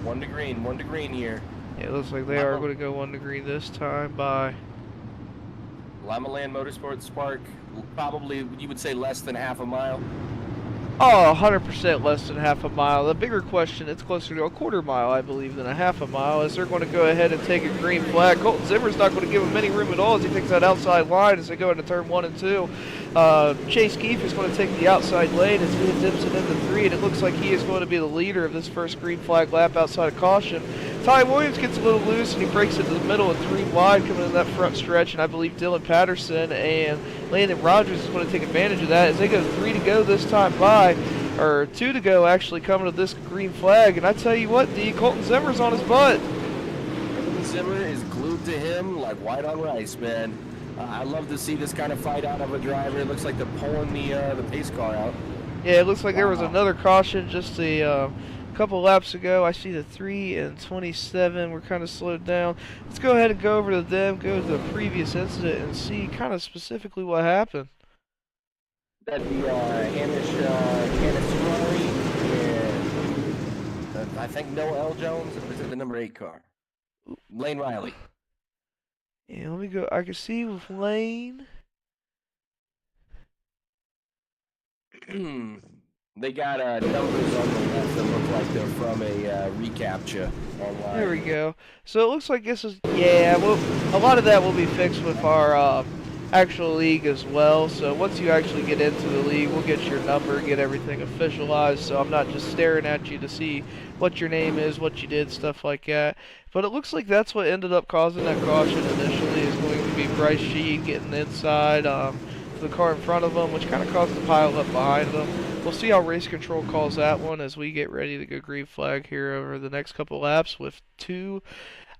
One to green here. Yeah, it looks like they are going to go one to green this time by Lima Land Motorsports Park, probably, you would say, less than half a mile. Oh, 100% less than half a mile. The bigger question, it's closer to a quarter mile, I believe, than a half a mile, as they're going to go ahead and take a green flag. Colton Zimmer's not going to give him any room at all as he takes that outside line as they go into turn 1 and 2. Chase Keefe is going to take the outside lane as he dips it into 3, and it looks like he is going to be the leader of this first green flag lap outside of caution. Ty Williams gets a little loose and he breaks it to the middle of 3 wide coming in that front stretch, and I believe Dylan Patterson and Landon Rogers is going to take advantage of that as they go 3 to go this time by, or 2 to go actually coming to this green flag. And I tell you what, D, Colton Zimmer's on his butt. Colton Zimmer is glued to him like white on rice, man. I love to see this kind of fight out of a driver. It looks like they're pulling the pace car out. Yeah, it looks like there was another caution just a couple laps ago. I see the 3 and 27 were kind of slowed down. Let's go ahead and go over to them, go to the previous incident, and see kind of specifically what happened. That'd be Hamish Canistrari and I think Noah L. Jones, or is it the number 8 car? Lane Riley. Yeah, let me go. I can see with Lane. They got numbers on the left that look like they're from a reCAPTCHA online. There we go. So it looks like this is, yeah, well, a lot of that will be fixed with our actual league as well. So once you actually get into the league, we'll get your number, get everything officialized. So I'm not just staring at you to see what your name is, what you did, stuff like that. But it looks like that's what ended up causing that caution initially, is going to be Bryce Sheed getting inside to the car in front of him, which kind of caused the pile up behind them. We'll see how race control calls that one as we get ready to go green flag here over the next couple laps with 2.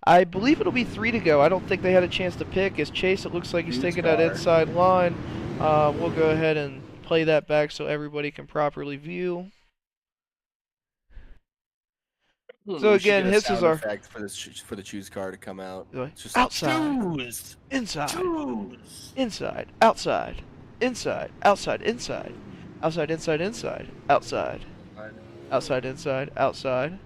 I believe it'll be 3 to go. I don't think they had a chance to pick. As Chase, it looks like he's taking that inside line. We'll go ahead and play that back so everybody can properly view. So again, this is our effect for the choose car to come out. It's just outside, choose. inside, choose. Inside, outside, inside, outside, inside, outside, inside, inside, outside, outside, inside, outside.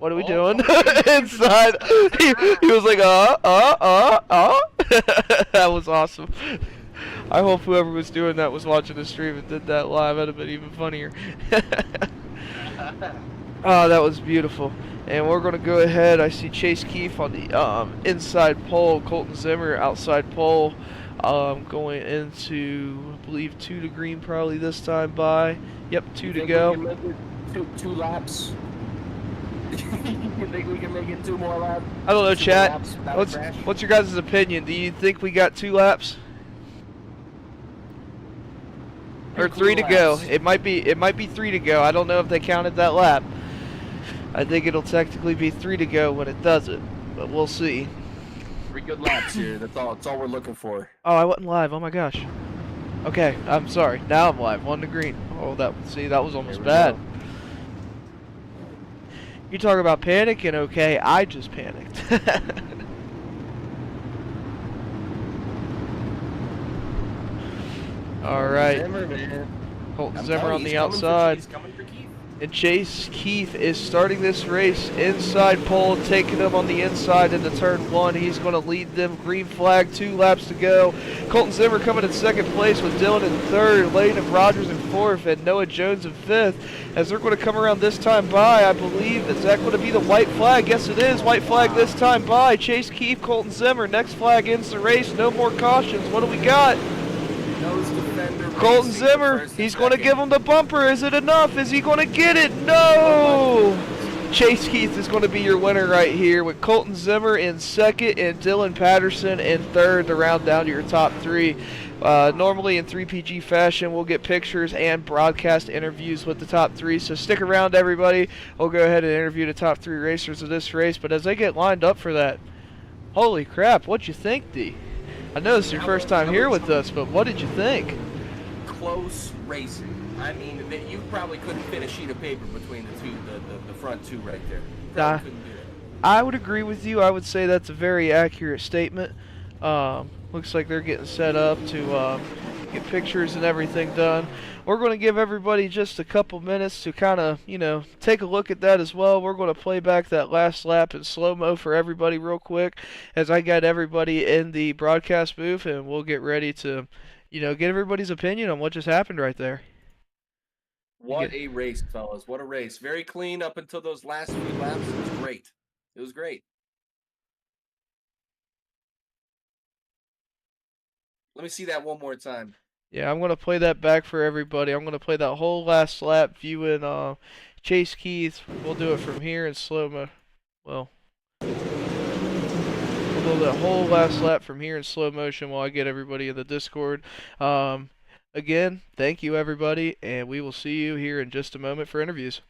What are we doing? Inside. He was like, That was awesome. I hope whoever was doing that was watching the stream and did that live. That'd have been even funnier. Oh, that was beautiful. And we're going to go ahead. I see Chase Keefe on the inside pole, Colton Zimmer outside pole, going into, I believe, 2 to green probably this time by. Yep, 2 to go. We can make it two laps? You think we can make it 2 more laps? I don't know, 2 chat. more laps without a crash? What's your guys' opinion? Do you think we got 2 laps? Or 3 to go? It might be 3 to go. I don't know if they counted that lap. I think it'll technically be 3 to go when it does it, but we'll see. 3 good laps here. That's all we're looking for. Oh, I wasn't live. Oh my gosh. Okay, I'm sorry. Now I'm live. 1 to green. Oh, that was almost bad. You talk about panicking, okay? I just panicked. All right. Colton Zimmer on the outside. And Chase Keefe is starting this race inside pole, taking him on the inside into turn 1. He's going to lead them. Green flag, 2 laps to go. Colton Zimmer coming in second place with Dylan in third, Lane and Rogers in fourth, and Noah Jones in fifth. As they're going to come around this time by, I believe, is that going to be the white flag? Yes, it is. White flag this time by. Chase Keefe, Colton Zimmer. Next flag ends the race. No more cautions. What do we got? Colton Zimmer, he's going to give him the bumper. Is it enough? Is he going to get it? No! Chase Keith is going to be your winner right here with Colton Zimmer in second and Dylan Patterson in third to round down to your top 3. Normally in 3PG fashion, we'll get pictures and broadcast interviews with the top 3. So stick around, everybody. We'll go ahead and interview the top 3 racers of this race. But as they get lined up for that, holy crap, what'd you think, D? I know this is your first time here with us, but what did you think? Close racing. I mean, you probably couldn't fit a sheet of paper between the front 2 right there. Couldn't do it. I would agree with you. I would say that's a very accurate statement. Looks like they're getting set up to get pictures and everything done. We're going to give everybody just a couple minutes to kind of, take a look at that as well. We're going to play back that last lap in slow-mo for everybody real quick as I got everybody in the broadcast booth, and we'll get ready to, get everybody's opinion on what just happened right there. What a race, fellas. What a race. Very clean up until those last few laps. It was great. It was great. Let me see that one more time. Yeah, I'm going to play that back for everybody. I'm going to play that whole last lap viewing Chase Keith. We'll do it from here in slow-mo. Well, we'll do that whole last lap from here in slow motion while I get everybody in the Discord. Again, thank you, everybody, and we will see you here in just a moment for interviews.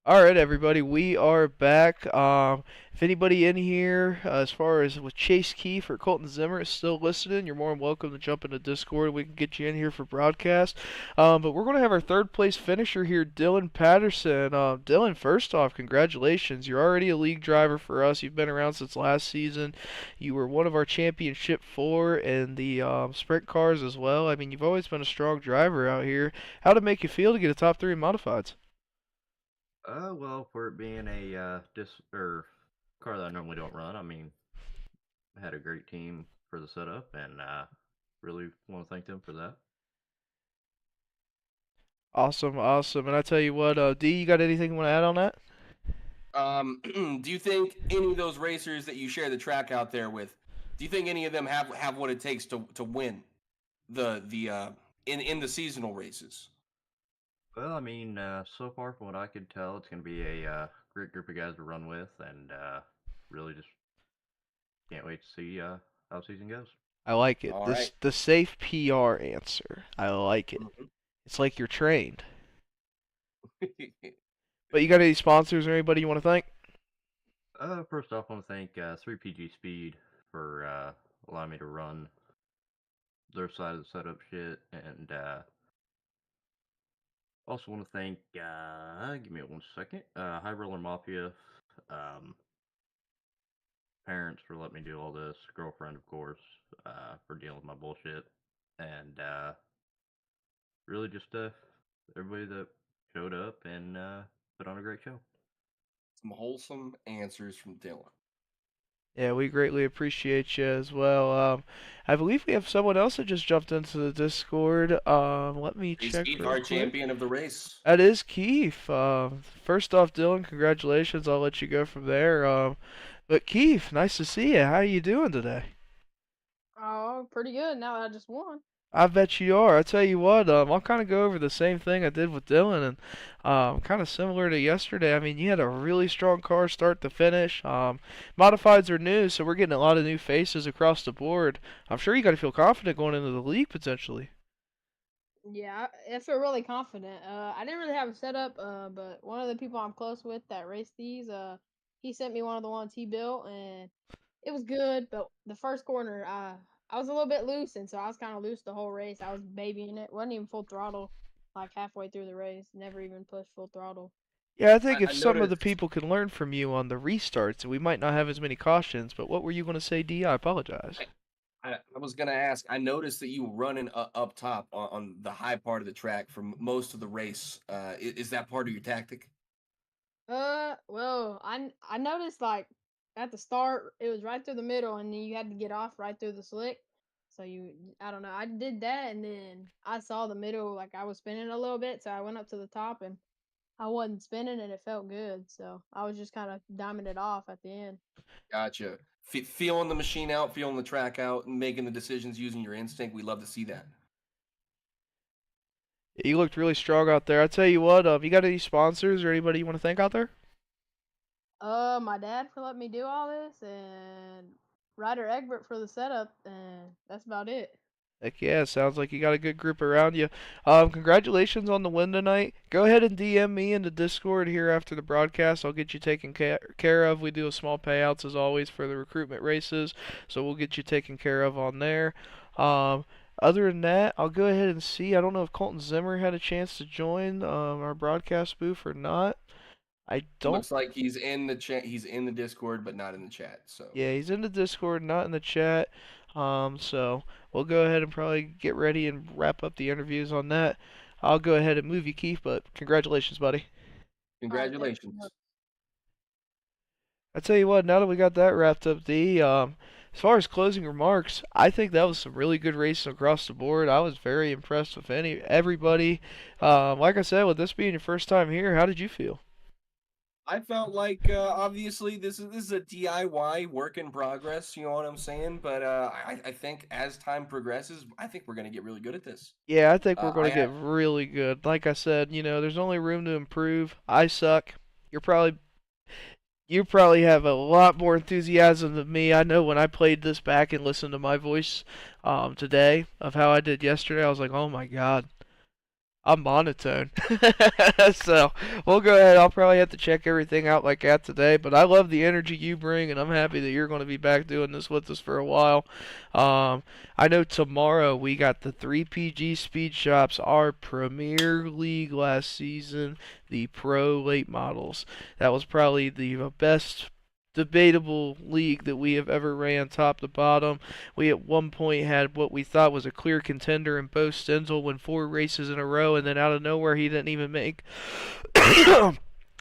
All right, everybody, we are back. If anybody in here, as far as with Chase Keefe or Colton Zimmer, is still listening, you're more than welcome to jump into Discord. We can get you in here for broadcast. But we're going to have our third place finisher here, Dylan Patterson. Dylan, first off, congratulations. You're already a league driver for us. You've been around since last season. You were one of our championship four in the sprint cars as well. I mean, you've always been a strong driver out here. How did it make you feel to get a top three in modifieds? Well, for it being a car that I normally don't run, I mean, I had a great team for the setup, and really want to thank them for that. Awesome, awesome. And I tell you what, D, you got anything you want to add on that? Do you think any of those racers that you share the track out there with, do you think any of them have what it takes to win the in the seasonal races? Well, I mean, so far from what I could tell, it's going to be a great group of guys to run with, and really just can't wait to see how the season goes. I like it. All This right. the safe PR answer. I like it. Mhm. It's like you're trained. But you got any sponsors or anybody you want to thank? First off, I want to thank 3PG Speed for allowing me to run their side of the setup shit, and also want to thank, give me 1 second, High Roller Mafia, um, parents for letting me do all this, girlfriend, of course, for dealing with my bullshit, and really just everybody that showed up and put on a great show. Some wholesome answers from Dylan. Yeah, we greatly appreciate you as well. I believe we have someone else that just jumped into the Discord. Let me He's check real our quick. champion of the race. That is Keith. First off, Dylan, congratulations. I'll let you go from there. But Keith, nice to see you. How are you doing today? Oh, pretty good. Now I just won. I bet you are. I tell you what, I'll kind of go over the same thing I did with Dylan, and kind of similar to yesterday. I mean, you had a really strong car start to finish. Modifieds are new, so we're getting a lot of new faces across the board. I'm sure you got to feel confident going into the league potentially. Yeah, I feel really confident. I didn't really have a setup, but one of the people I'm close with that raced these, he sent me one of the ones he built, and it was good. But the first corner, I was a little bit loose, and so I was kind of loose the whole race. I was babying it. wasn't even full throttle, like halfway through the race. Never even pushed full throttle. Yeah, I think if I some of the noticed. people can learn from you on the restarts, we might not have as many cautions. But what were you going to say, D? I apologize. I was gonna ask. I noticed that you were running up top on the high part of the track for most of the race. Is that part of your tactic? Well, I noticed like at the start it was right through the middle, and then you had to get off right through the slick. So I don't know. I did that, and then I saw the middle like I was spinning a little bit, so I went up to the top, and I wasn't spinning, and it felt good. So I was just kind of diming it off at the end. Gotcha. Feeling the machine out, feeling the track out, and making the decisions using your instinct. We love to see that. You looked really strong out there. I tell you what, you got any sponsors or anybody you want to thank out there? My dad for letting me do all this, and Ryder Egbert for the setup, and that's about it. Heck yeah, sounds like you got a good group around you. Congratulations on the win tonight. Go ahead and DM me in the Discord here after the broadcast. I'll get you taken care of. We do a small payouts as always for the recruitment races, so we'll get you taken care of on there. Um, Other than that, I'll go ahead and see. I don't know if Colton Zimmer had a chance to join our broadcast booth or not. I don't. Looks like he's in the chat. He's in the Discord, but not in the chat. So Yeah, he's in the Discord, not in the chat. So we'll go ahead and probably get ready and wrap up the interviews on that. I'll go ahead and move you, Keith, but congratulations, buddy. All right, thank you. congratulations. I tell you what, now that we got that wrapped up, as far as closing remarks, I think that was some really good racing across the board. I was very impressed with everybody. Like I said, with this being your first time here, how did you feel? I felt like obviously this is a DIY work in progress. You know what I'm saying? But I think as time progresses, I think we're gonna get really good at this. Yeah, I think we're I going to get have really good. Like I said, there's only room to improve. I suck. You're probably You probably have a lot more enthusiasm than me. I know when I played this back and listened to my voice today of how I did yesterday, I was like, oh my god. I'm monotone. So we'll go ahead. I'll probably have to check everything out like that today. But I love the energy you bring, and I'm happy that you're going to be back doing this with us for a while. I know tomorrow we got the 3PG Speed Shops, our premier league last season, the Pro Late Models. That was probably the best debatable league that we have ever ran top to bottom. We at one point had what we thought was a clear contender in Bo Stenzel win 4 races in a row, and then out of nowhere he didn't even make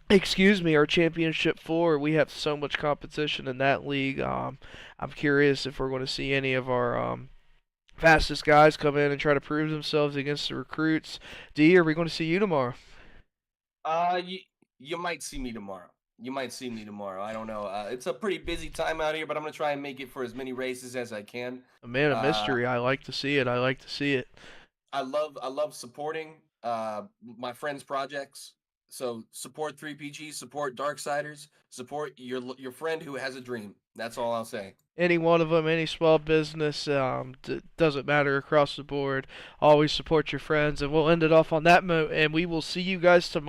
excuse me, our championship 4. We have so much competition in that league. I'm curious if we're going to see any of our fastest guys come in and try to prove themselves against the recruits. D, are we going to see you tomorrow? You might see me tomorrow. You might see me tomorrow. I don't know. It's a pretty busy time out here, but I'm gonna try and make it for as many races as I can. A man of mystery. I like to see it. I like to see it. I love supporting my friends' projects. So support 3PG, support Darksiders, support your friend who has a dream. That's all I'll say. Any one of them, any small business, doesn't matter across the board. Always support your friends, and we'll end it off on that note. And we will see you guys tomorrow.